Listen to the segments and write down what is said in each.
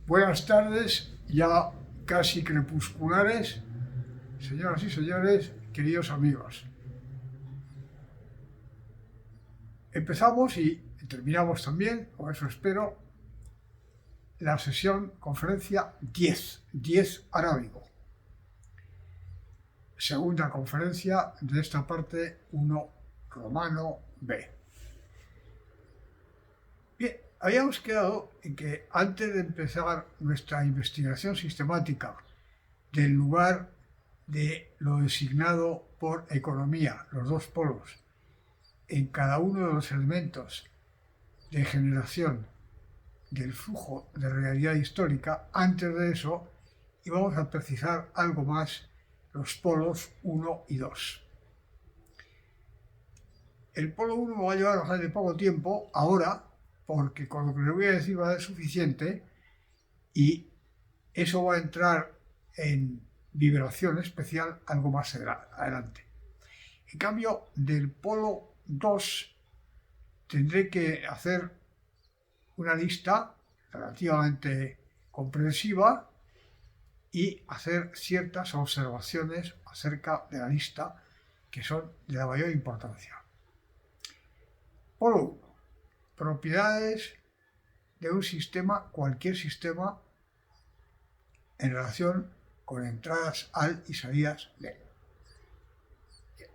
Buenas tardes, ya casi crepusculares, señoras y señores, queridos amigos. Empezamos y terminamos también, o eso espero, la sesión, conferencia 10 arábigo. Segunda conferencia de esta parte 1 romano B. Bien, habíamos quedado en que antes de empezar nuestra investigación sistemática del lugar de lo designado por economía, los dos polos, en cada uno de los elementos de generación del flujo de realidad histórica, antes de eso íbamos a precisar algo más los polos 1 y 2. El polo 1 me va a llevar bastante poco tiempo ahora, porque con lo que le voy a decir va a ser suficiente y eso va a entrar en vibración especial algo más adelante. En cambio, del polo 2 tendré que hacer una lista relativamente comprensiva y hacer ciertas observaciones acerca de la lista que son de la mayor importancia. Polo 1. Propiedades de un sistema, cualquier sistema, en relación con entradas al y salidas de él.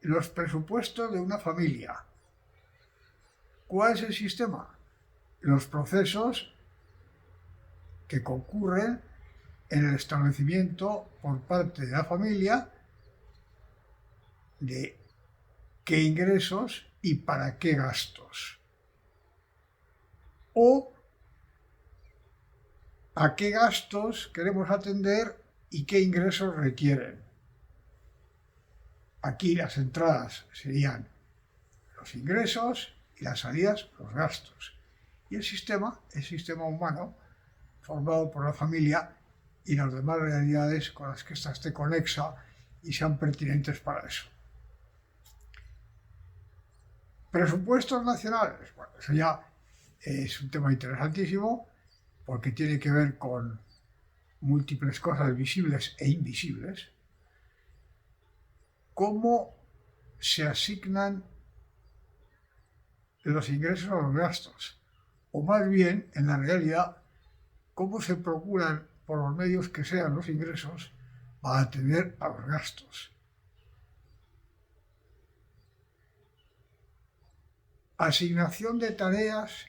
Los presupuestos de una familia. ¿Cuál es el sistema? Los procesos que concurren en el establecimiento por parte de la familia de qué ingresos y para qué gastos, o a qué gastos queremos atender y qué ingresos requieren. Aquí las entradas serían los ingresos y las salidas los gastos. Y el sistema humano, formado por la familia y las demás realidades con las que ésta esté conexa y sean pertinentes para eso. Presupuestos nacionales, bueno, eso ya es un tema interesantísimo porque tiene que ver con múltiples cosas visibles e invisibles. ¿Cómo se asignan los ingresos a los gastos? O más bien, en la realidad, ¿cómo se procuran por los medios que sean los ingresos para atender a los gastos? Asignación de tareas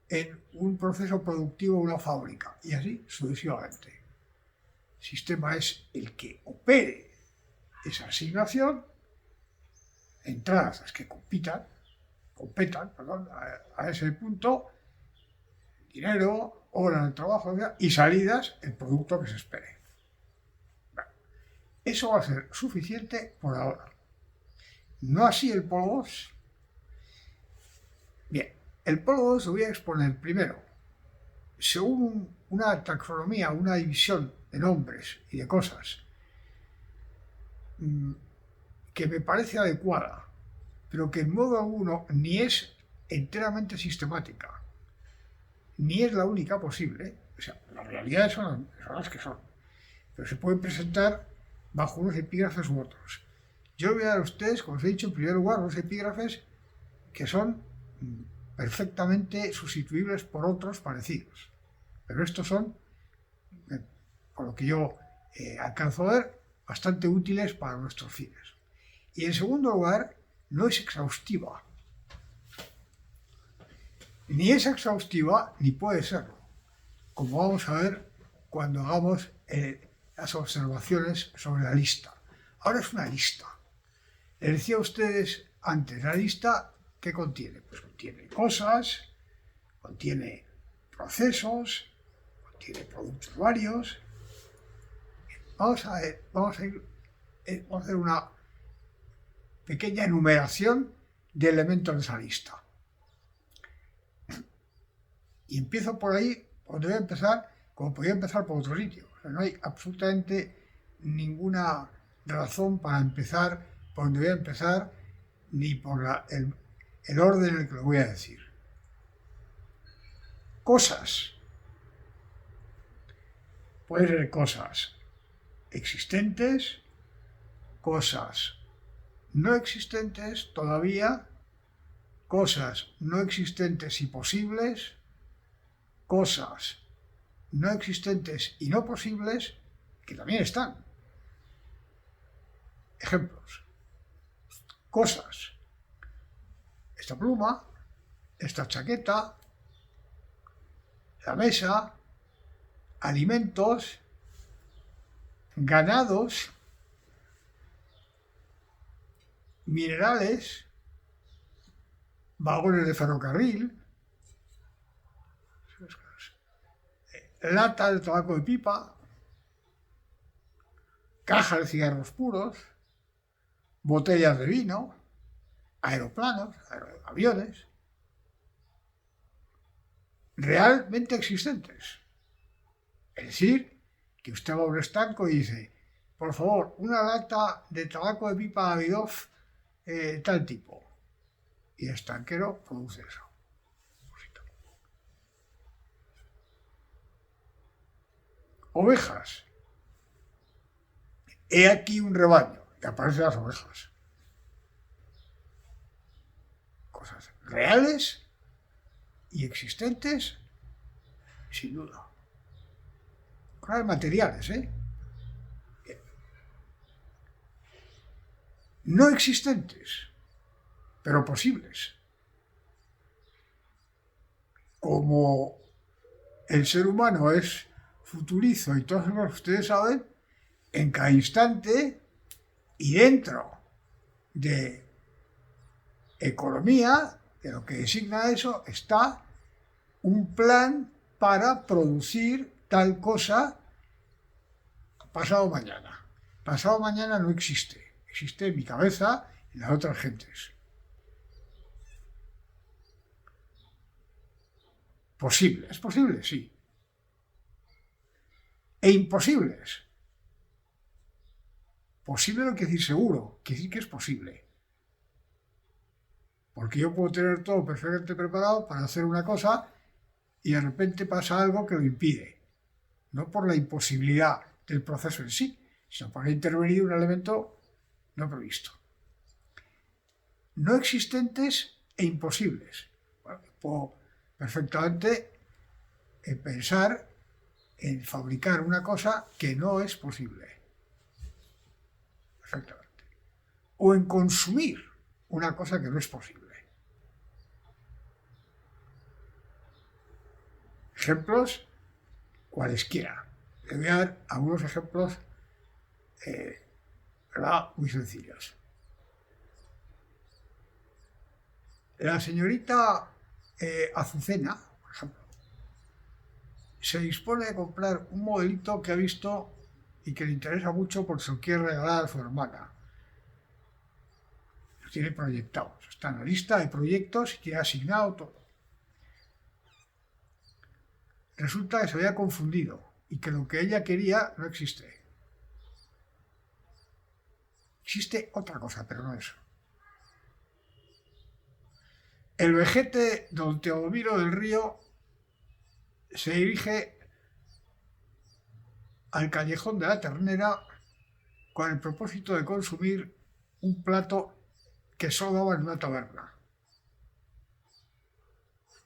en un proceso productivo de una fábrica y así sucesivamente. El sistema es el que opere esa asignación, entradas las que competan a ese punto, dinero, horas de trabajo y salidas, el producto que se espere. Bueno, eso va a ser suficiente por ahora. No así el polo 2. Bien, el polo 2 lo voy a exponer primero, según una taxonomía, una división de nombres y de cosas que me parece adecuada, pero que en modo alguno ni es enteramente sistemática, ni es la única posible. O sea, las realidades son las que son, pero se pueden presentar bajo unos epígrafes u otros. Yo voy a dar a ustedes, como os he dicho, en primer lugar, unos epígrafes que son perfectamente sustituibles por otros parecidos. Pero estos son, con lo que yo alcanzo a ver, bastante útiles para nuestros fines. Y en segundo lugar, no es exhaustiva. Ni es exhaustiva ni puede serlo, como vamos a ver cuando hagamos las observaciones sobre la lista. Ahora es una lista. Les decía a ustedes antes, la lista, ¿qué contiene? Pues contiene cosas, contiene procesos, contiene productos varios. Vamos a hacer una pequeña enumeración de elementos de esa lista. Y empiezo por ahí, donde voy a empezar, como podría empezar por otro sitio. O sea, no hay absolutamente ninguna razón para empezar por donde voy a empezar, ni por el orden en el que lo voy a decir. Cosas. Pueden ser cosas existentes, cosas no existentes todavía, cosas no existentes y posibles, cosas no existentes y no posibles, que también están. Ejemplos. Cosas. Esta pluma, esta chaqueta, la mesa, alimentos, ganados, minerales, vagones de ferrocarril, latas de tabaco de pipa, cajas de cigarros puros, botellas de vino, aeroplanos, aviones, realmente existentes. Es decir, que usted va a un estanco y dice, por favor, una lata de tabaco de pipa Davidoff tal tipo. Y el estanquero produce eso. Ovejas. He aquí un rebaño. Y aparecen las ovejas. Cosas reales y existentes, sin duda. Cosas materiales, ¿eh? No existentes, pero posibles. Como el ser humano es futurizo y todos lo que ustedes saben, en cada instante y dentro de economía, de lo que designa eso, está un plan para producir tal cosa pasado mañana. Pasado mañana no existe. Existe en mi cabeza y en las otras gentes. Posible. ¿Es posible? Sí. E imposibles. Posible no quiere decir seguro, quiere decir que es posible. Porque yo puedo tener todo perfectamente preparado para hacer una cosa y de repente pasa algo que lo impide. No por la imposibilidad del proceso en sí, sino porque ha intervenido un elemento no previsto. No existentes e imposibles. Bueno, puedo perfectamente pensar en fabricar una cosa que no es posible. Perfectamente. O en consumir una cosa que no es posible. Ejemplos cualesquiera. Le voy a dar algunos ejemplos ¿verdad? Muy sencillos. La señorita Azucena, por ejemplo, se dispone a comprar un modelito que ha visto y que le interesa mucho porque se lo quiere regalar a su hermana. Lo tiene proyectado. Está en la lista de proyectos y tiene asignado todo. Resulta que se había confundido y que lo que ella quería no existe. Existe otra cosa, pero no eso. El vejete don Teodomiro del Río se dirige al callejón de la Ternera con el propósito de consumir un plato que solo daba en una taberna.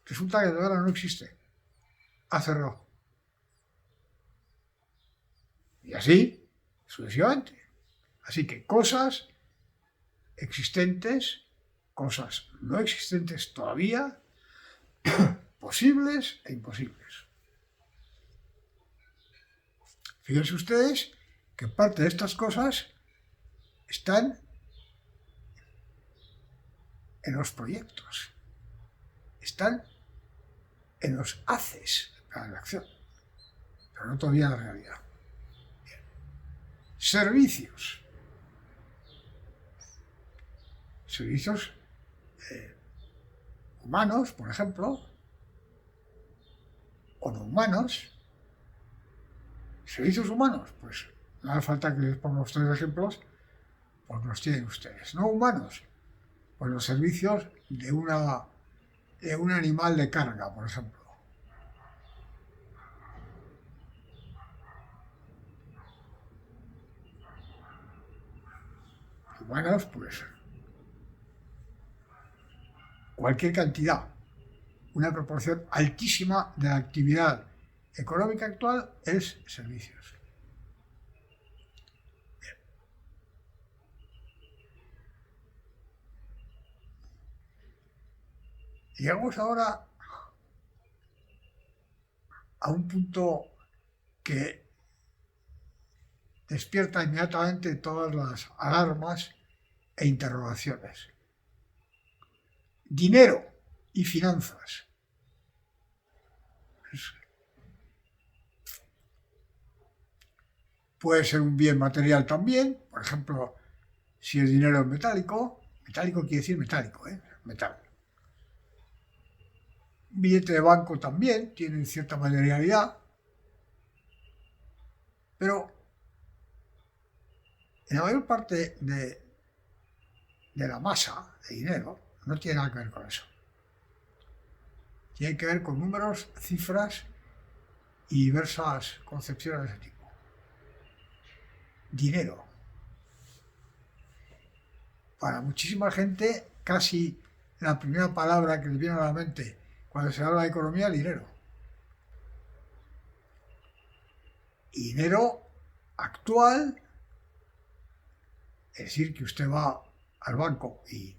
Resulta que la taberna no existe. Ha cerrado. Y así, sucesivamente. Así que cosas existentes, cosas no existentes todavía, posibles e imposibles. Fíjense ustedes que parte de estas cosas están en los proyectos, están en los haces del plan de acción, pero no todavía en la realidad. Bien. Servicios. Servicios humanos, por ejemplo, o no humanos. Servicios humanos, pues no hace falta que les ponga ustedes ejemplos, porque los tienen ustedes. No humanos, pues los servicios de un animal de carga, por ejemplo. Humanos, pues cualquier cantidad, una proporción altísima de la actividad económica actual es servicios. Bien. Llegamos ahora a un punto que despierta inmediatamente todas las alarmas e interrogaciones. Dinero y finanzas. Puede ser un bien material también, por ejemplo, si el dinero es metálico quiere decir metálico, metal. Un billete de banco también tiene cierta materialidad, pero en la mayor parte de la masa de dinero no tiene nada que ver con eso. Tiene que ver con números, cifras y diversas concepciones de ese tipo. Dinero. Para muchísima gente, casi la primera palabra que les viene a la mente cuando se habla de economía es dinero. Y dinero actual, es decir, que usted va al banco y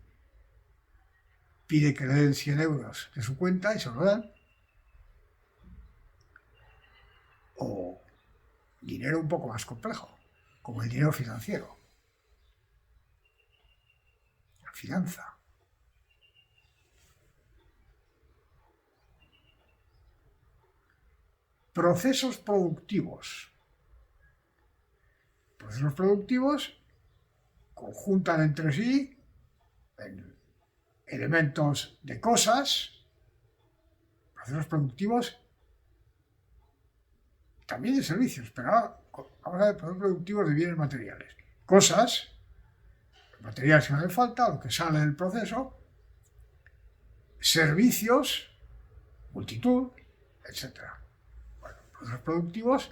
pide que le den 100 euros de su cuenta y se lo dan. O dinero un poco más complejo, como el dinero financiero. La finanza. Procesos productivos. Procesos productivos conjuntan entre sí elementos de cosas, procesos productivos, también de servicios, pero ahora vamos a ver procesos productivos de bienes materiales. Cosas, materiales que no hace falta, lo que sale del proceso, servicios, multitud, etc. Bueno, procesos productivos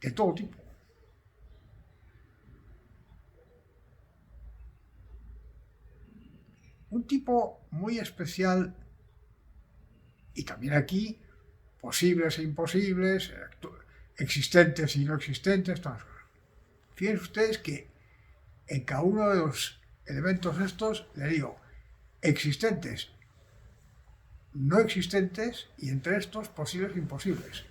de todo tipo. Un tipo muy especial, y también aquí, posibles e imposibles, existentes y no existentes, todas las cosas. Fíjense ustedes que en cada uno de los elementos estos, le digo, existentes, no existentes, y entre estos, posibles e imposibles.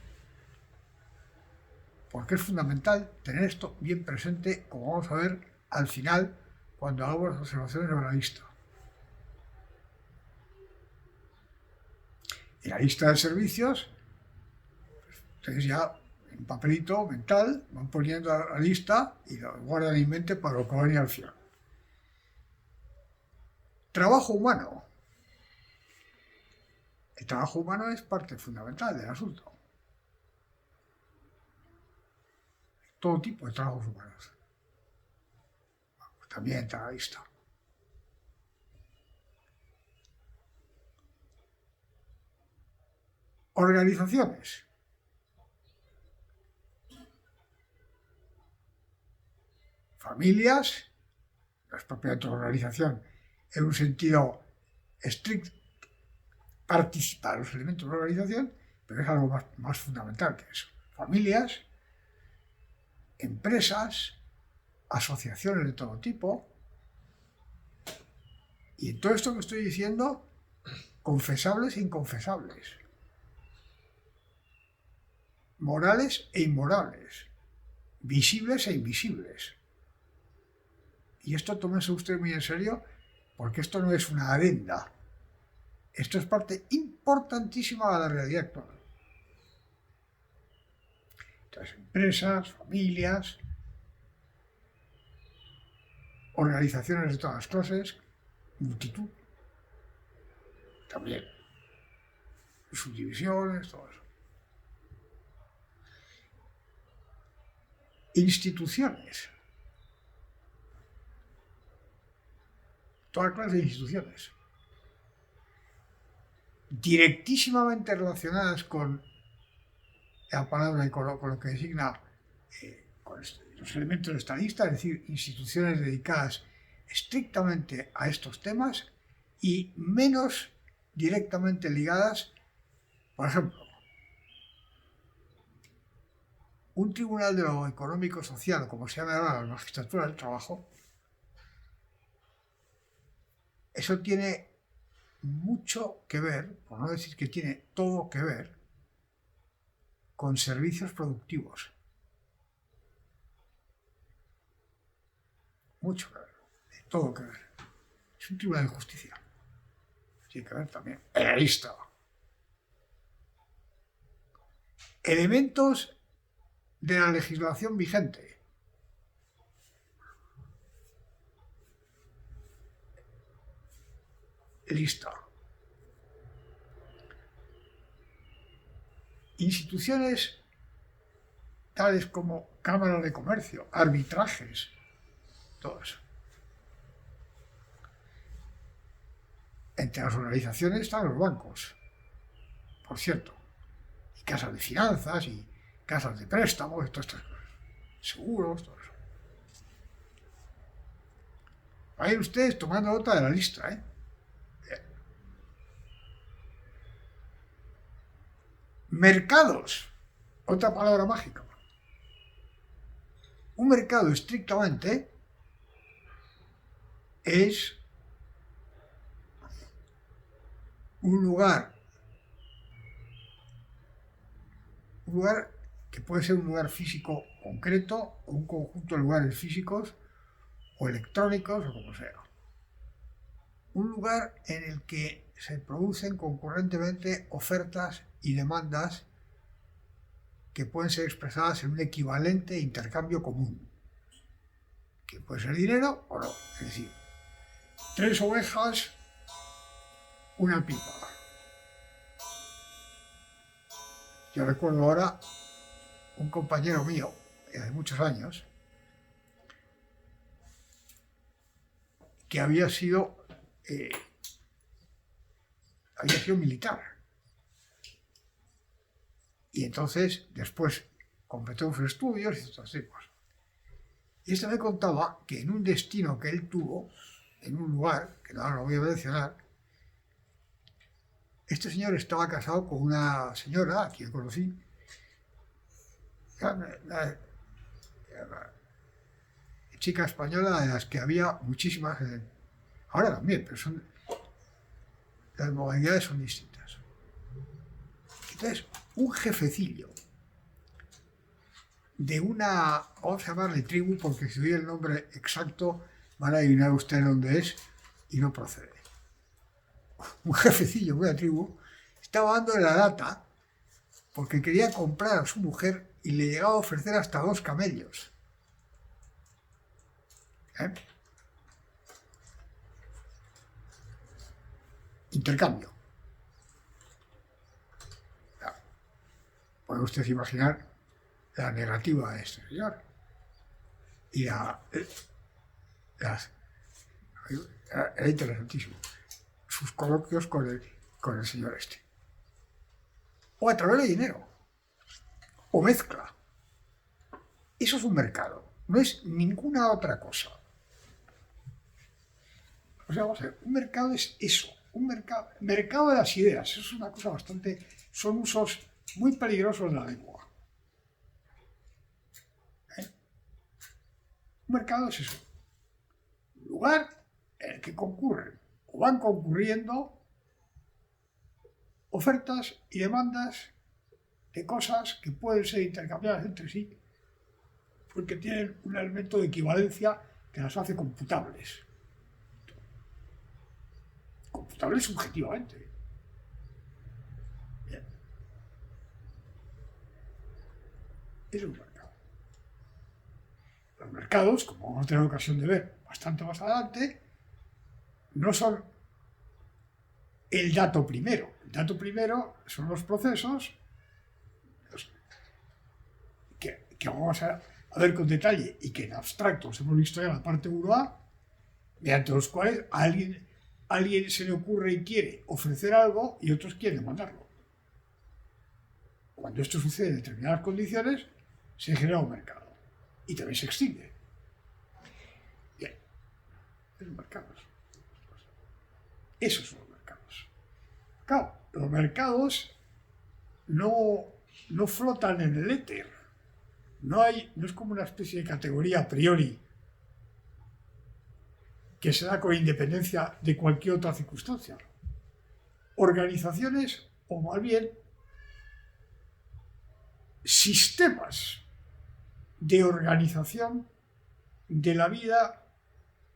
Porque es fundamental tener esto bien presente, como vamos a ver al final, cuando hagamos las observaciones sobre la lista. En la lista de servicios, ustedes ya en papelito mental van poniendo la lista y lo guardan en mente para lo que va a venir al final. Trabajo humano. El trabajo humano es parte fundamental del asunto. Todo tipo de trabajos humanos. También está la lista. Organizaciones. Familias, no es propiamente una organización en un sentido estricto, participar en los elementos de la organización, pero es algo más fundamental que eso. Familias, empresas, asociaciones de todo tipo, y en todo esto que estoy diciendo, confesables e inconfesables, morales e inmorables, visibles e invisibles. Y esto tómese usted muy en serio, porque esto no es una adenda, Esto es parte importantísima de la realidad actual. Entonces, empresas, familias, organizaciones de todas las clases, multitud, también subdivisiones, todo eso. Instituciones. Toda clase de instituciones. Directísimamente relacionadas con la palabra y con lo que designa con los elementos estadistas, es decir, instituciones dedicadas estrictamente a estos temas y menos directamente ligadas, por ejemplo, un tribunal de lo económico-social, como se llama ahora la magistratura del trabajo, eso tiene mucho que ver, por no decir que tiene todo que ver, con servicios productivos. Mucho que ver, todo que ver. Es un tribunal de justicia. Tiene que ver también. Realista. Elementos de la legislación vigente. Lista. Instituciones tales como cámaras de comercio, arbitrajes, todo eso. Entre las organizaciones están los bancos, por cierto, y casas de finanzas, y casas de préstamos, y todas estas cosas. Seguros, todo eso. Vayan ustedes tomando nota de la lista, ¿eh? Mercados, otra palabra mágica. Un mercado estrictamente es un lugar que puede ser un lugar físico concreto o un conjunto de lugares físicos o electrónicos o como sea. Un lugar en el que se producen concurrentemente ofertas y demandas que pueden ser expresadas en un equivalente intercambio común, que puede ser dinero o no. Es decir, 3 ovejas, una pipa. Yo recuerdo ahora un compañero mío, de muchos años, que había sido militar. Y entonces, después, completó sus estudios y otras cosas. Y este me contaba que en un destino que él tuvo, en un lugar, que ahora no voy a mencionar, este señor estaba casado con una señora, a quien conocí, una chica española de las que había muchísimas, ahora también, pero las modalidades son distintas. Entonces, un jefecillo de una, vamos a llamarle tribu, porque si doy el nombre exacto van a adivinar ustedes dónde es y no procede. Un jefecillo de una tribu estaba dándole la lata porque quería comprar a su mujer y le llegaba a ofrecer hasta 2 camellos. Intercambio. Puede usted imaginar la negativa de este señor y era interesantísimo sus coloquios con el señor este, o a través de dinero o mezcla. Eso es un mercado, no es ninguna otra cosa. O sea, vamos a ver, un mercado es eso, un mercado de las ideas. Eso es una cosa bastante, son usos muy peligrosos de la lengua. Un mercado es eso, un lugar en el que concurren o van concurriendo ofertas y demandas de cosas que pueden ser intercambiadas entre sí porque tienen un elemento de equivalencia que las hace computables. Computables subjetivamente. es un mercado. Los mercados, como vamos a tener ocasión de ver bastante más adelante, no son el dato primero. El dato primero son los procesos que vamos a ver con detalle y que en abstracto os hemos visto ya en la parte 1A, mediante los cuales a alguien se le ocurre y quiere ofrecer algo y otros quieren demandarlo. Cuando esto sucede en determinadas condiciones, se genera un mercado y también se extingue. Bien, los mercados. Esos son los mercados. Claro, los mercados no flotan en el éter. No es como una especie de categoría a priori que se da con independencia de cualquier otra circunstancia. Organizaciones, o más bien sistemas de organización de la vida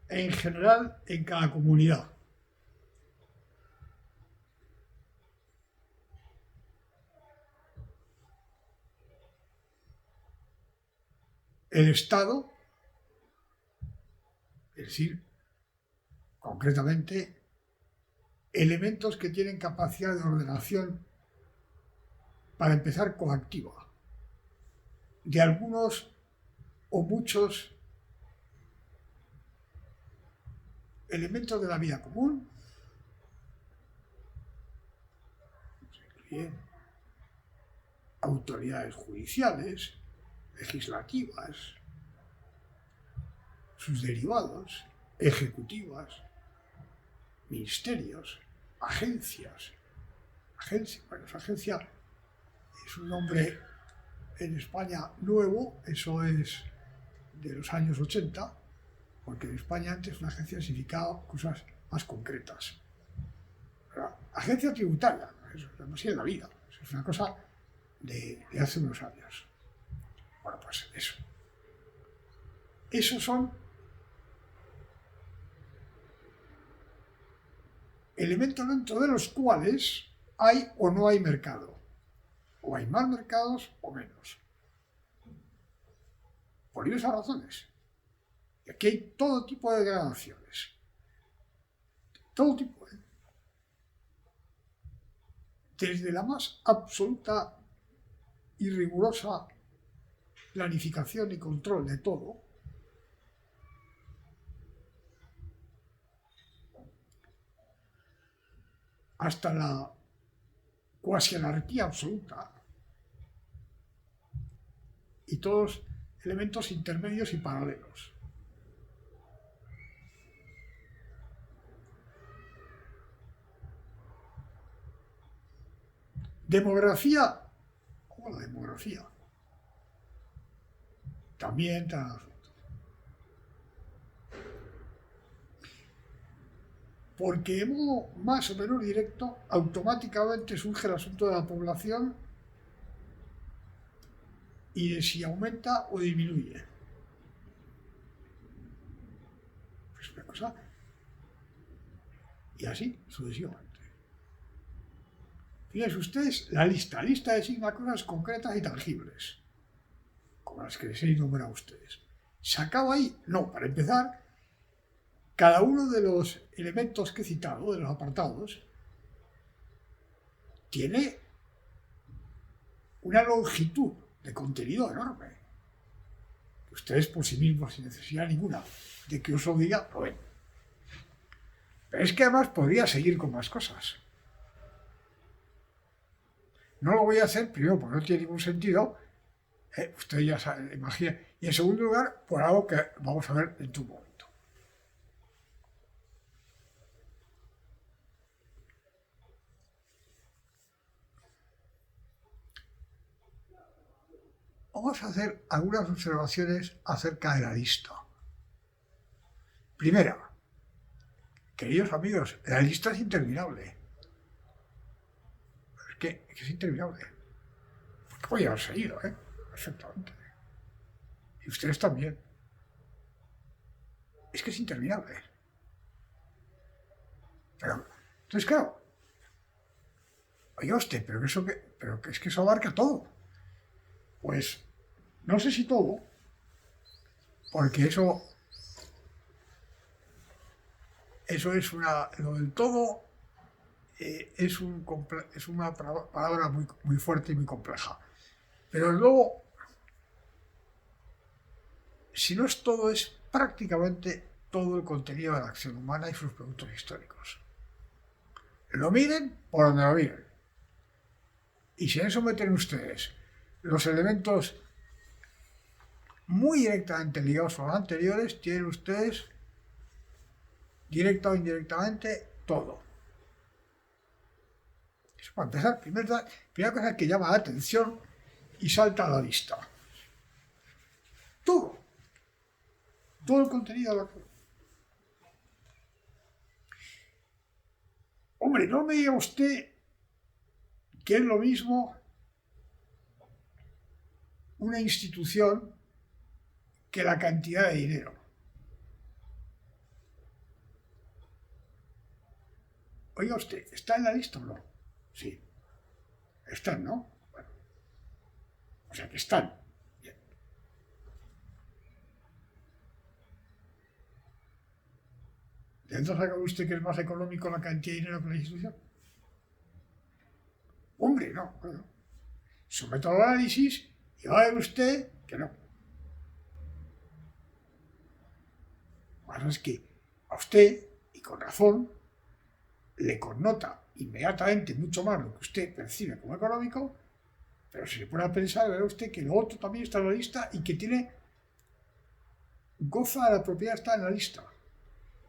en general en cada comunidad. El Estado, es decir, concretamente, elementos que tienen capacidad de ordenación, para empezar, coactiva, de algunos o muchos elementos de la vida común, se incluyen autoridades judiciales, legislativas, sus derivados, ejecutivas, ministerios, agencias. Agencia es un nombre en España nuevo, eso es de los años 80, porque en España antes una agencia significaba cosas más concretas. La agencia tributaria, eso es así en la vida, eso es una cosa de hace unos años. Bueno, pues eso. Esos son elementos dentro de los cuales hay o no hay mercado. O hay más mercados o menos. Por diversas razones. Y aquí hay todo tipo de gradaciones. Todo tipo. Desde la más absoluta y rigurosa planificación y control de todo, hasta la cuasi anarquía absoluta y todos elementos intermedios y paralelos. Demografía, ¿cómo la demografía? También tan asunto. Porque de modo más o menos directo, automáticamente surge el asunto de la población y de si aumenta o disminuye. Es una cosa. Y así sucesivamente. Fíjense ustedes la lista designa cosas concretas y tangibles, como las que les he enumerado a ustedes. ¿Se acaba ahí? No, para empezar, cada uno de los elementos que he citado, de los apartados, tiene una longitud de contenido enorme, que ustedes por sí mismos, sin necesidad ninguna de que os lo diga, lo ven. Pero es que además podría seguir con más cosas. No lo voy a hacer, primero, porque no tiene ningún sentido. Usted ya sabe, imagina. Y en segundo lugar, por algo que vamos a ver en tu momento. Vamos a hacer algunas observaciones acerca de la lista. Primera, queridos amigos, la lista es interminable. Es que es interminable. Porque voy a haber seguido, perfectamente. Y ustedes también. Es que es interminable. Pero, entonces, claro, oiga usted, pero que es que eso abarca todo. Pues No sé si todo, porque eso es lo del todo es una palabra muy fuerte y muy compleja. Pero luego, si no es todo, es prácticamente todo el contenido de la acción humana y sus productos históricos. Lo miren por donde lo miren. Y si en eso meten ustedes los elementos muy directamente ligados a los anteriores, tienen ustedes, directa o indirectamente, todo. Eso para empezar, primera cosa que llama la atención y salta a la vista. Todo el contenido de la acción. Hombre, no me diga usted que es lo mismo una institución que la cantidad de dinero. Oiga usted, ¿está en la lista o no? Sí. Están, ¿no? Bueno. O sea que están. Bien. ¿De dónde saca usted que es más económico la cantidad de dinero que la institución? Hombre, no. Bueno. Someto al análisis y va a ver usted que no. Bueno, es que a usted, y con razón, le connota inmediatamente mucho más lo que usted percibe como económico, pero si se pone a pensar, verá usted que lo otro también está en la lista y que goza de la propiedad, está en la lista.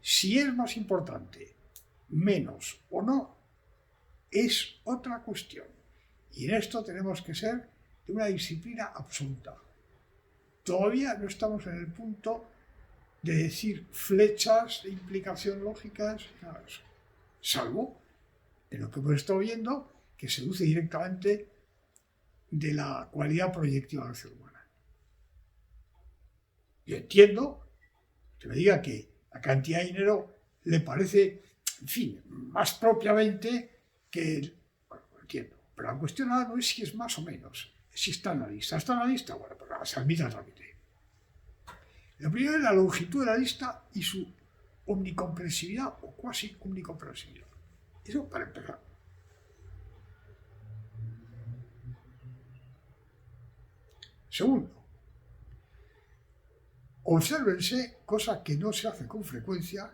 Si es más importante, menos o no, es otra cuestión. Y en esto tenemos que ser de una disciplina absoluta. Todavía no estamos en el punto de decir flechas de implicación lógicas, nada de eso. Salvo en lo que hemos estado viendo, que se deduce directamente de la cualidad proyectiva de la acción humana. Yo entiendo que me diga que la cantidad de dinero le parece, en fin, más propiamente que... Bueno, lo entiendo. Pero la cuestión ahora no es si es más o menos, es si está en la lista. ¿Está en la lista? Bueno, pues se admite el trámite. Lo primero es la longitud de la lista y su omnicomprensibilidad o cuasi omnicomprensibilidad. Eso para empezar. Segundo, obsérvense, cosa que no se hace con frecuencia,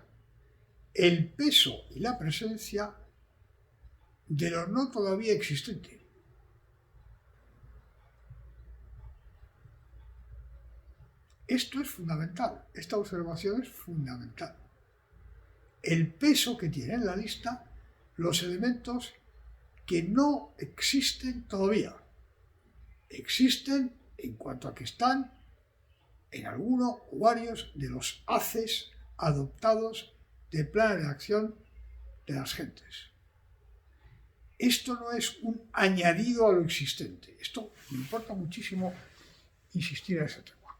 el peso y la presencia de lo no todavía existente. Esto es fundamental, esta observación es fundamental. El peso que tiene en la lista los elementos que no existen todavía. Existen en cuanto a que están en alguno o varios de los haces adoptados de planes de acción de las gentes. Esto no es un añadido a lo existente. Esto me importa muchísimo insistir en ese tema.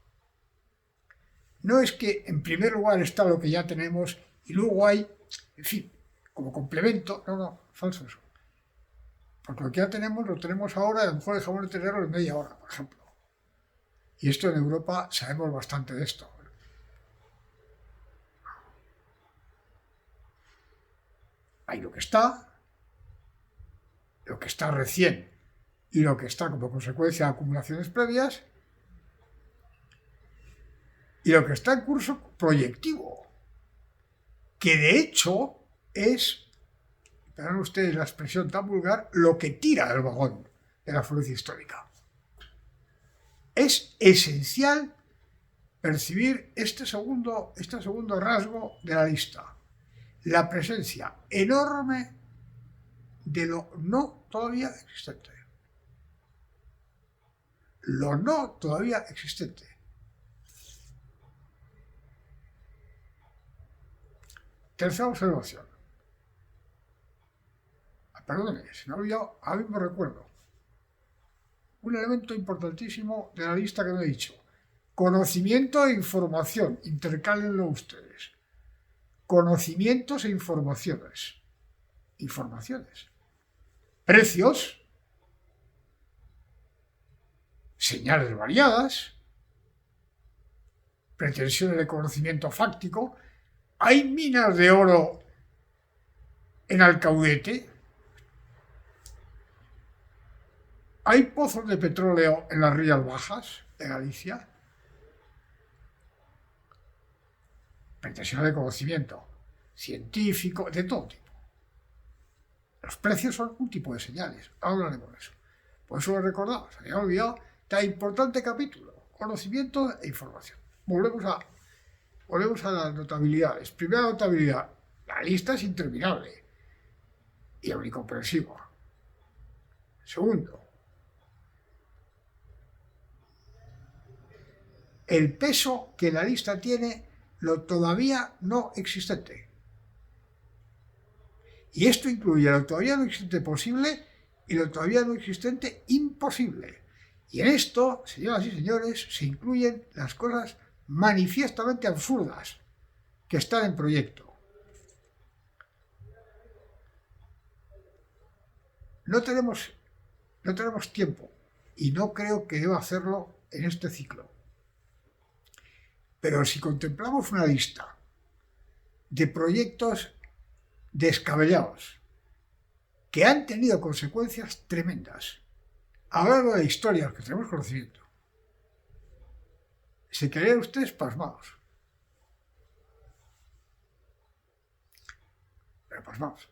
No es que en primer lugar está lo que ya tenemos y luego hay, en fin, como complemento. No, falso eso. Porque lo que ya tenemos, lo tenemos ahora, a lo mejor dejamos de tenerlo en media hora, por ejemplo. Y esto en Europa sabemos bastante de esto. Hay lo que está recién y lo que está como consecuencia de acumulaciones previas y lo que está en curso proyectivo, que de hecho es, verán ustedes la expresión tan vulgar, lo que tira del vagón de la fluidez histórica. Es esencial percibir este segundo rasgo de la lista, la presencia enorme de lo no todavía existente. Lo no todavía existente. Tercera observación. Perdóneme, si no había, a mí me recuerdo. Un elemento importantísimo de la lista que no he dicho. Conocimiento e información. Intercálenlo ustedes. Conocimientos e informaciones. Informaciones. Precios. señales variadas, pretensiones de conocimiento fáctico. Hay minas de oro en Alcaudete, hay pozos de petróleo en las Rías Bajas de Galicia. Pretensiones de conocimiento científico, de todo tipo. Los precios son un tipo de señales. Ahora hablaremos de eso. Por eso lo he recordado, se había olvidado tan importante capítulo: conocimiento e información. Volvemos a las notabilidades. Primera notabilidad: la lista es interminable y omnicomprensiva. Segundo, el peso que la lista tiene lo todavía no existente. Y esto incluye lo todavía no existente posible y lo todavía no existente imposible. Y en esto, señoras y señores, se incluyen las cosas manifiestamente absurdas que están en proyecto. No tenemos tiempo y no creo que deba hacerlo en este ciclo. Pero si contemplamos una lista de proyectos descabellados que han tenido consecuencias tremendas a lo largo de la historia, los que tenemos conocimiento, se quedarían ustedes pasmados. Pero pasmados.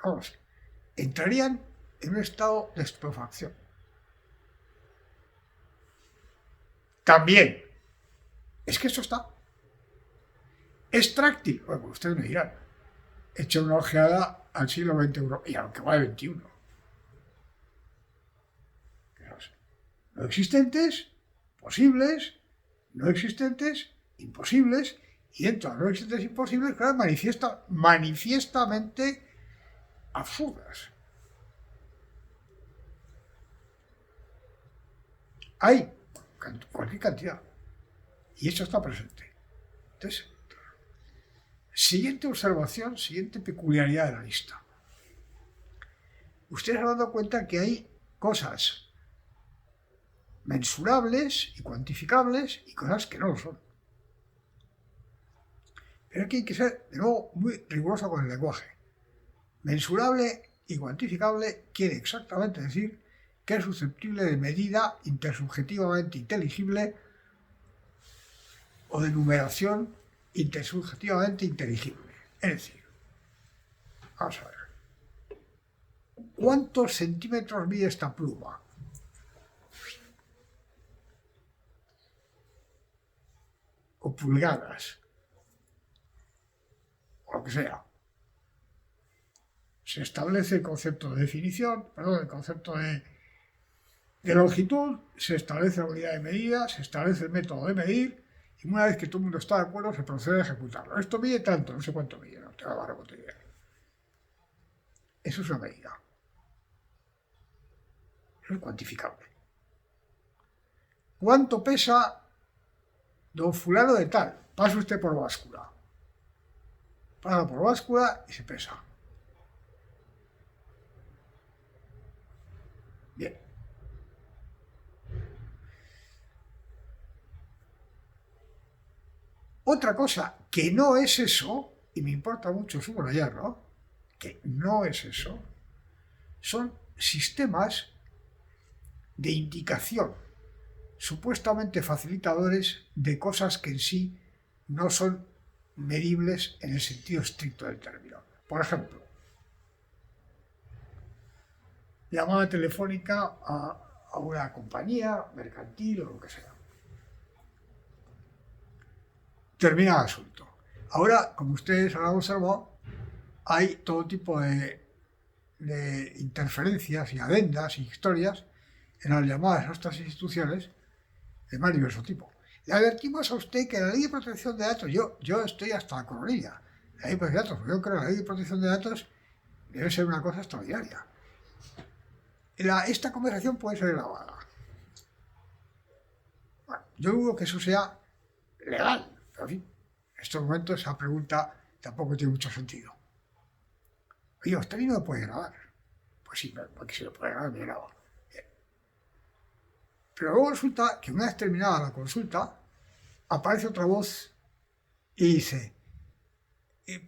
Vamos, entrarían en un estado de estupefacción. También, es que eso está. Es tráctil. Bueno, ustedes me dirán, echa una ojeada al siglo XX y a lo que va del XXI. No existentes, posibles, no existentes, imposibles, y dentro de no existentes e imposibles, claro, manifiestamente absurdas. Hay cualquier cantidad, y eso está presente. Entonces, siguiente observación, siguiente peculiaridad de la lista. Ustedes han dado cuenta que hay cosas mensurables y cuantificables y cosas que no lo son. Pero aquí hay que ser, de nuevo, muy riguroso con el lenguaje. Mensurable y cuantificable quiere exactamente decir que es susceptible de medida intersubjetivamente inteligible o de numeración intersubjetivamente inteligible. Es decir, vamos a ver, ¿cuántos centímetros mide esta pluma? O pulgadas, o lo que sea. Se establece el concepto de definición, el concepto de longitud, se establece la unidad de medida, se establece el método de medir, y una vez que todo el mundo está de acuerdo, se procede a ejecutarlo. Esto mide tanto, no sé cuánto mide, no te va a dar otra idea. Eso es una medida. Eso es cuantificable. ¿Cuánto pesa don fulano de tal? Pasa usted por báscula. Pasa por báscula y se pesa. Bien. Otra cosa que no es eso, y me importa mucho subrayarlo, que no es eso, son sistemas de indicación supuestamente facilitadores de cosas que en sí no son medibles en el sentido estricto del término. Por ejemplo, llamada telefónica a una compañía mercantil o lo que sea. Termina el asunto. Ahora, como ustedes habrán observado, hay todo tipo de interferencias y adendas y historias en las llamadas a estas instituciones de más diverso tipo. Le advertimos a usted que la ley de protección de datos, yo estoy hasta la coronilla, la ley de protección de datos, yo creo que la ley de protección de datos debe ser una cosa extraordinaria. Esta conversación puede ser grabada. Bueno, yo dudo que eso sea legal, pero en fin, en estos momentos esa pregunta tampoco tiene mucho sentido. Oye, usted no lo puede grabar. pues sí, porque si lo puede ganar, me graba. Pero luego resulta que una vez terminada la consulta, aparece otra voz y dice,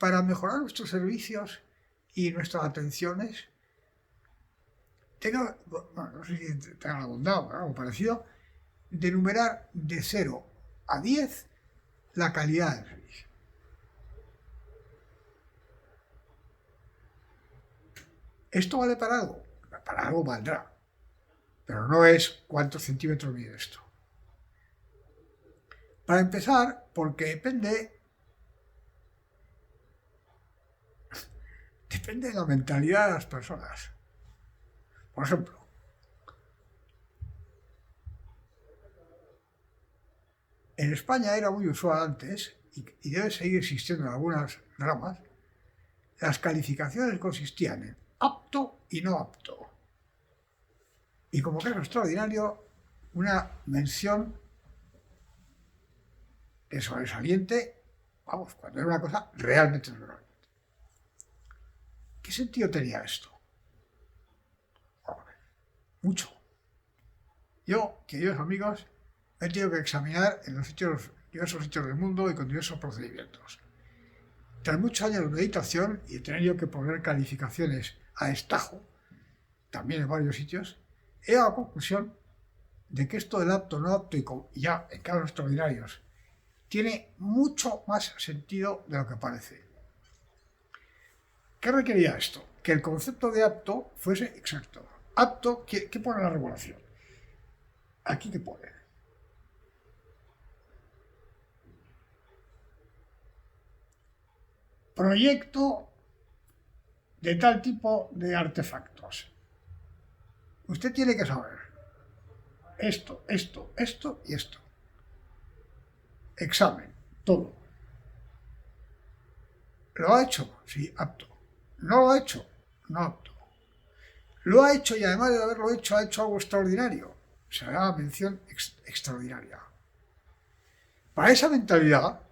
para mejorar nuestros servicios y nuestras atenciones, no sé si tenga la bondad o algo parecido, de numerar de 0 a 10 la calidad del servicio. ¿Esto vale para algo? Para algo valdrá, pero no es cuántos centímetros mide esto. Para empezar, porque depende de la mentalidad de las personas. Por ejemplo, en España era muy usual antes, y debe seguir existiendo en algunas ramas, las calificaciones consistían en apto y no apto. Y como caso extraordinario, una mención de sobresaliente, vamos, cuando era una cosa realmente sobresaliente. ¿Qué sentido tenía esto? Mucho. Yo, queridos amigos, he tenido que examinar en los diversos sitios del mundo y con diversos procedimientos. Tras muchos años de meditación y de tener yo que poner calificaciones a destajo, también en varios sitios, he llegado a la conclusión de que esto del apto, no apto y ya en casos extraordinarios tiene mucho más sentido de lo que parece. ¿Qué requería esto? Que el concepto de apto fuese exacto. Apto, ¿qué pone la regulación? Aquí, ¿qué pone? Proyecto de tal tipo de artefactos. Usted tiene que saber esto, esto, esto y esto. Examen, todo. ¿Lo ha hecho? Sí, apto. ¿No lo ha hecho? No apto. Lo ha hecho y además de haberlo hecho, ha hecho algo extraordinario. Se le da mención extraordinaria. Para esa mentalidad,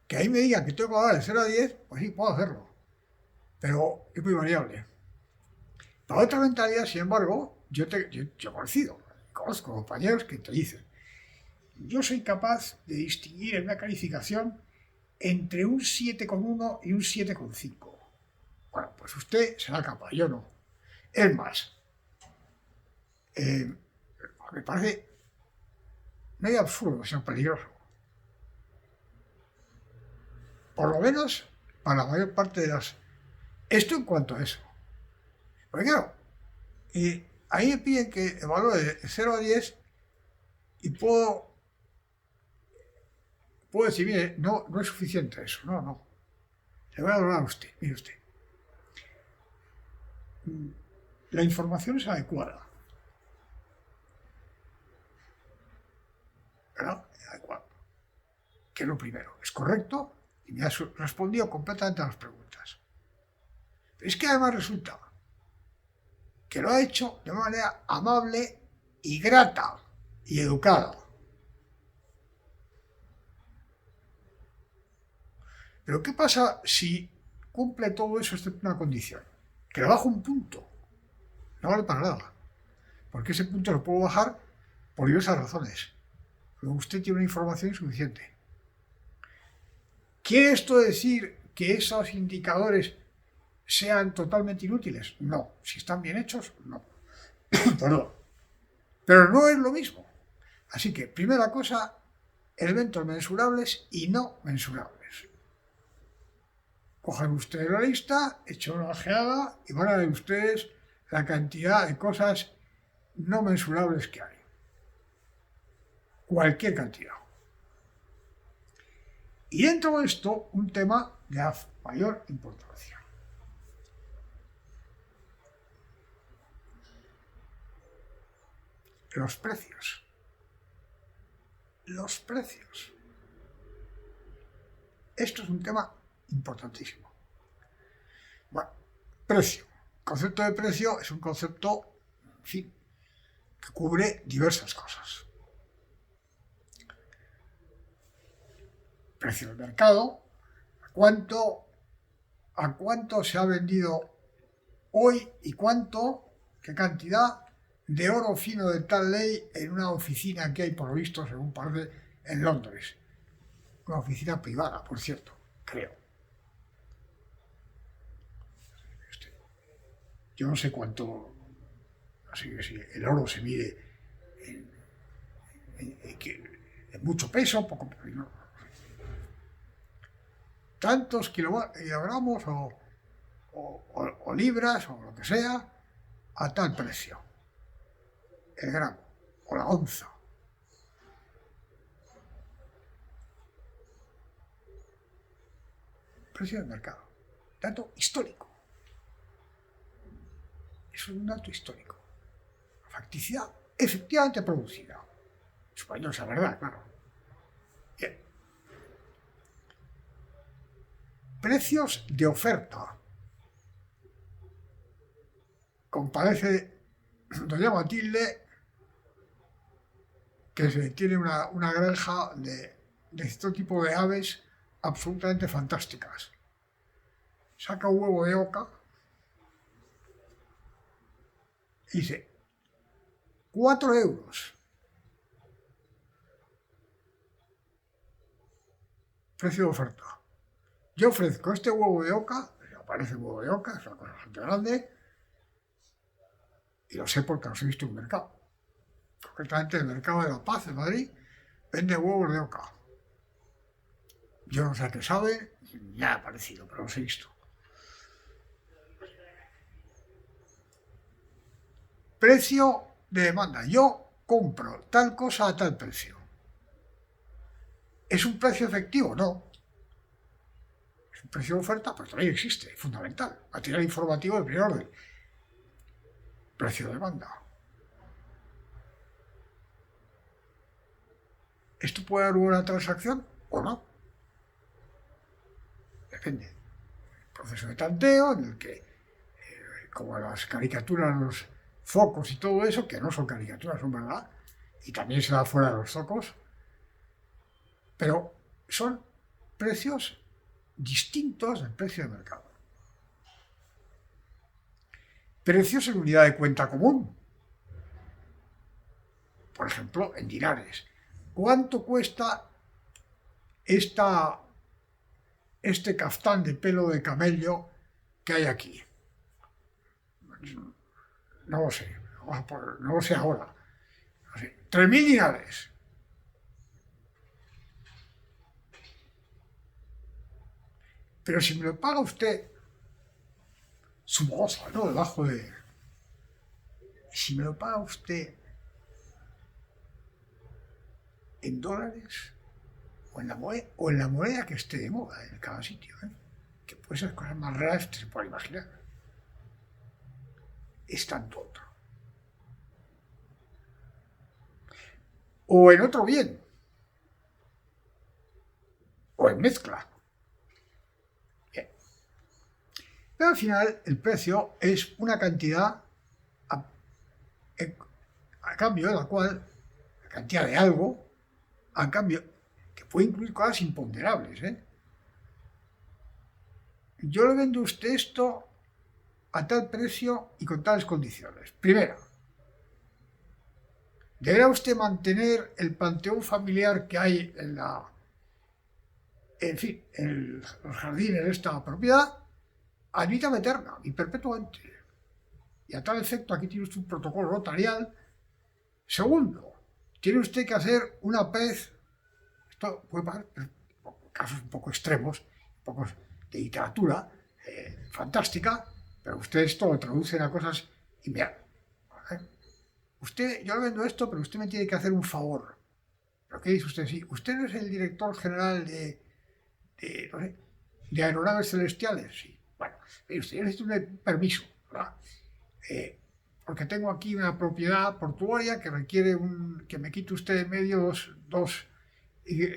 que ahí me digan que tengo que dar de 0 a 10, pues sí, puedo hacerlo. Pero es muy variable. Para otra mentalidad, sin embargo, yo conozco compañeros que te dicen, yo soy capaz de distinguir en una calificación entre un 7,1 y un 7,5. Bueno, pues usted será capaz, yo no. Es más, me parece medio absurdo, sino peligroso. Por lo menos para la mayor parte de las... Esto en cuanto a eso. Porque claro, ahí me piden que evalúe de 0 a 10 y puedo decir, mire, no es suficiente eso, no. Le voy a hablar a usted, mire usted. La información es adecuada. ¿Verdad? Adecuada. Que es lo primero. Es correcto y me ha respondido completamente a las preguntas. Pero es que además resulta que lo ha hecho de una manera amable y grata y educada. Pero ¿qué pasa si cumple todo eso excepto una condición? Que le bajo un punto. No vale para nada. Porque ese punto lo puedo bajar por diversas razones. Pero usted tiene una información insuficiente. ¿Quiere esto decir que esos indicadores sean totalmente inútiles? No. Si están bien hechos, no. Perdón. Pero no es lo mismo. Así que, primera cosa, elementos mensurables y no mensurables. Cojan ustedes la lista, echen una ojeada y van a ver ustedes la cantidad de cosas no mensurables que hay. Cualquier cantidad. Y dentro de esto, un tema de mayor importancia. Los precios. Los precios. Esto es un tema importantísimo. Bueno, precio. El concepto de precio es un concepto, en fin, que cubre diversas cosas. Precio del mercado, a cuánto se ha vendido hoy y cuánto ¿Qué cantidad de oro fino de tal ley en una oficina que hay, por lo visto, según parece, en Londres? Una oficina privada, por cierto, creo. Yo no sé cuánto, así que si el oro se mide en mucho peso, poco, no, tantos kilogramos o libras o lo que sea a tal precio, el gramo o la onza. Precio del mercado. Dato histórico. Eso es un dato histórico. La facticidad efectivamente producida. Español, es la verdad, claro. Bien. Precios de oferta. Comparece doña Matilde, que tiene una granja de este tipo de aves absolutamente fantásticas. Saca un huevo de oca y dice 4 euros. Precio de oferta. Yo ofrezco este huevo de oca, aparece un huevo de oca, es una cosa bastante grande, y lo sé porque los he visto en un mercado. Concretamente el Mercado de la Paz de Madrid vende huevos de oca. Yo no sé a qué sabe, ni nada parecido, pero los he visto. Precio de demanda. Yo compro tal cosa a tal precio. ¿Es un precio efectivo? No. Es un precio de oferta, pero también existe, es fundamental. Material informativo de primer orden. Precio de demanda. ¿Esto puede dar una transacción o no? Depende. El proceso de tanteo en el que, como las caricaturas, los focos y todo eso, que no son caricaturas, son verdad, y también se da fuera de los focos, pero son precios distintos del precio de mercado. Precios en unidad de cuenta común. Por ejemplo, en dinares. ¿Cuánto cuesta este caftán de pelo de camello que hay aquí? No lo sé. No lo sé ahora. No sé, 3.000 dinares. Pero si me lo paga usted, su moza, ¿no? Debajo de... Si me lo paga usted en dólares o en la moneda que esté de moda en cada sitio, que puede ser cosas más raras que se puede imaginar. Es tanto otro. O en otro bien. O en mezcla. Bien. Pero al final el precio es una cantidad a cambio de la cual, la cantidad de algo, a cambio, que puede incluir cosas imponderables. Yo le vendo a usted esto a tal precio y con tales condiciones. Primero, deberá usted mantener el panteón familiar que hay en los jardines de esta propiedad ad vitam aeterna y perpetuamente. Y a tal efecto, aquí tiene usted un protocolo notarial. Segundo, tiene usted que hacer una prez. Esto puede pasar en casos un poco extremos, un poco de literatura fantástica, pero usted esto lo traduce a cosas inmediatas. Yo le vendo esto, pero usted me tiene que hacer un favor. ¿Pero qué dice usted? Sí, usted no es el director general de aeronaves celestiales. Sí. Bueno, usted necesita un permiso, ¿verdad? Porque tengo aquí una propiedad portuaria que requiere que me quite usted en medio dos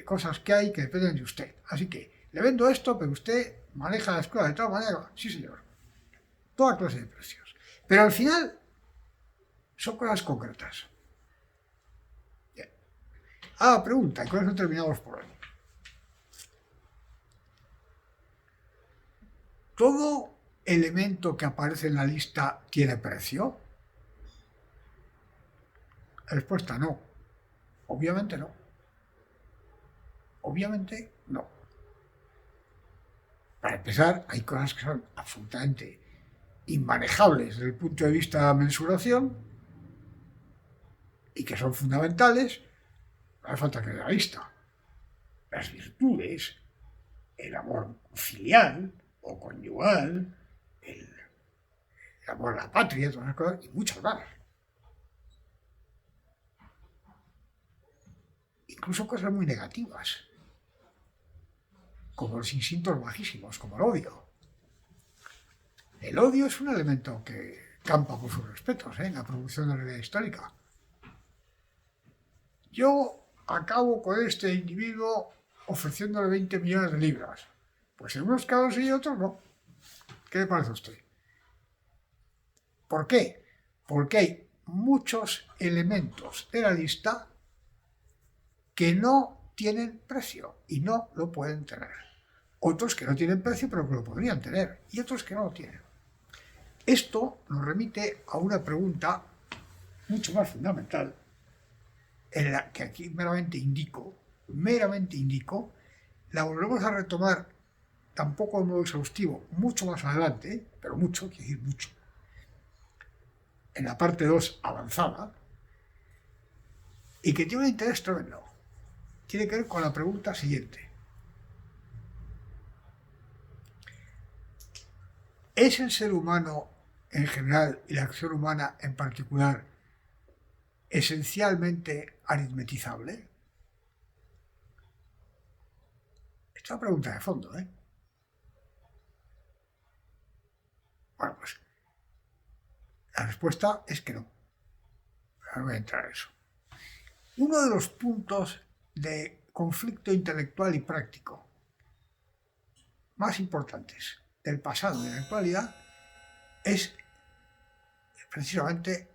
cosas que hay que dependen de usted. Así que le vendo esto, pero usted maneja la escuela de tal manera. Sí, señor. Toda clase de precios. Pero al final son cosas concretas. Bien. Pregunta, y con eso terminamos por hoy. ¿Todo elemento que aparece en la lista tiene precio? La respuesta no. Obviamente no. Obviamente no. Para empezar, hay cosas que son absolutamente inmanejables desde el punto de vista de la mensuración y que son fundamentales. No hace falta que dé la lista. Las virtudes, el amor filial o conyugal, el amor a la patria, todas las cosas, y muchas más. Incluso cosas muy negativas, como los instintos bajísimos, como el odio. El odio es un elemento que campa por sus respetos en la producción de la realidad histórica. Yo acabo con este individuo ofreciéndole 20 millones de libras. Pues en unos casos y otros no. ¿Qué le parece a usted? ¿Por qué? Porque hay muchos elementos de la lista que no tienen precio y no lo pueden tener. Otros que no tienen precio pero que lo podrían tener y otros que no lo tienen. Esto nos remite a una pregunta mucho más fundamental, en la que aquí meramente indico, la volvemos a retomar tampoco de modo exhaustivo, mucho más adelante, pero mucho, quiere decir mucho, en la parte 2 avanzada, y que tiene un interés tremendo. Tiene que ver con la pregunta siguiente. ¿Es el ser humano en general y la acción humana en particular esencialmente aritmetizable? Esta es una pregunta de fondo, ¿eh? Bueno, pues la respuesta es que no. No voy a entrar en eso. Uno de los puntos de conflicto intelectual y práctico más importantes del pasado y de la actualidad es precisamente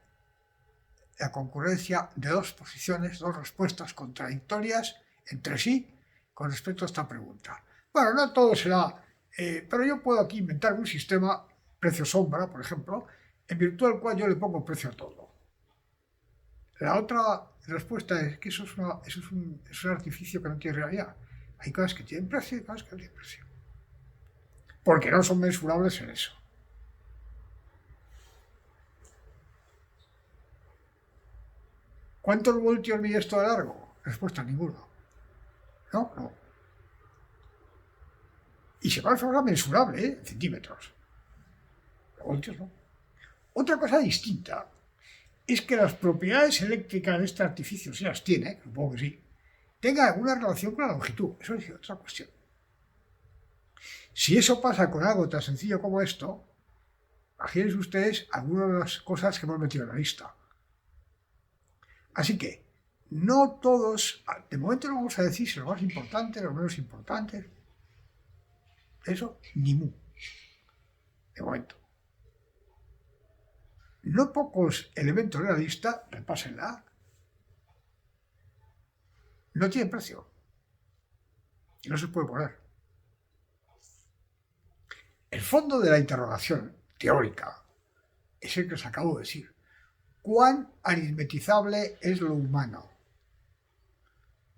la concurrencia de dos posiciones, dos respuestas contradictorias entre sí con respecto a esta pregunta. Bueno, no todo será, pero yo puedo aquí inventar un sistema precio-sombra, por ejemplo, en virtud del cual yo le pongo precio a todo. La otra respuesta es que eso es un artificio que no tiene realidad. Hay cosas que tienen precio y cosas que no tienen precio. Porque no son mensurables en eso. ¿Cuántos voltios mide esto de largo? Respuesta, ninguno. No. Y se va a forma mensurable, en centímetros. Voltios no. Otra cosa distinta es que las propiedades eléctricas de este artificio, si las tiene, supongo que sí, tengan alguna relación con la longitud. Eso es otra cuestión. Si eso pasa con algo tan sencillo como esto, imagínense ustedes algunas de las cosas que hemos metido en la lista. Así que, no todos, de momento no vamos a decir si los más importantes, los menos importantes, eso ni mu, de momento. No pocos elementos de la lista, repásenla, no tienen precio y no se puede poner. El fondo de la interrogación teórica es el que os acabo de decir. ¿Cuán aritmetizable es lo humano?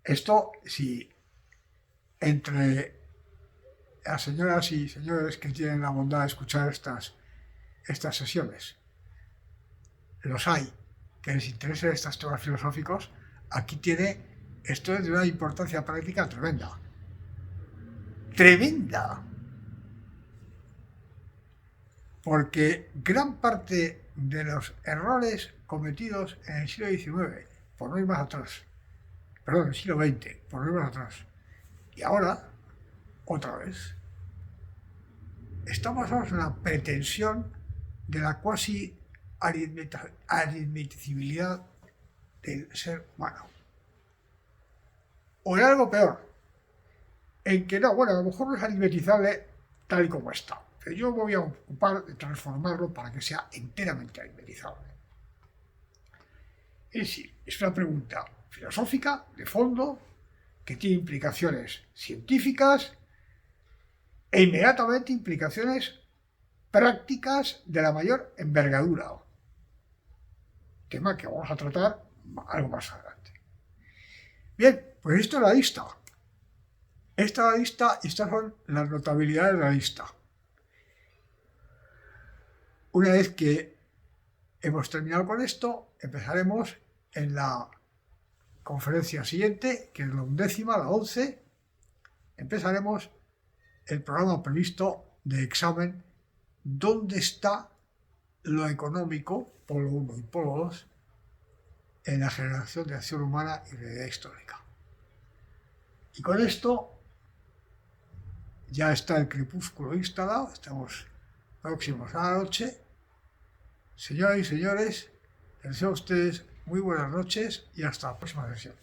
Esto, si entre las señoras y señores que tienen la bondad de escuchar estas sesiones, los hay que les interesen estos temas filosóficos, aquí esto es de una importancia práctica tremenda. ¡Tremenda! Porque gran parte de los errores cometidos en el siglo XIX, por no ir más atrás, perdón, en el siglo XX, por no ir más atrás, y ahora, otra vez, estamos basados en la pretensión de la cuasi aritmeticibilidad del ser humano. O en algo peor, en que no, bueno, a lo mejor no es aritmetizable tal y como está, pero yo me voy a ocupar de transformarlo para que sea enteramente aritmetizable. Es decir, es una pregunta filosófica, de fondo, que tiene implicaciones científicas e inmediatamente implicaciones prácticas de la mayor envergadura. Tema que vamos a tratar algo más adelante. Bien, pues esto es la lista. Esta es la lista y estas son las notabilidades de la lista. Una vez que hemos terminado con esto, empezaremos en la conferencia siguiente, que es la 11ª, la 11. Empezaremos el programa previsto de examen, donde está lo económico, polo 1 y polo 2, en la generación de acción humana y realidad histórica. Y con esto ya está el crepúsculo instalado, estamos próximos a la noche. Señoras y señores, les deseo a ustedes muy buenas noches y hasta la próxima sesión.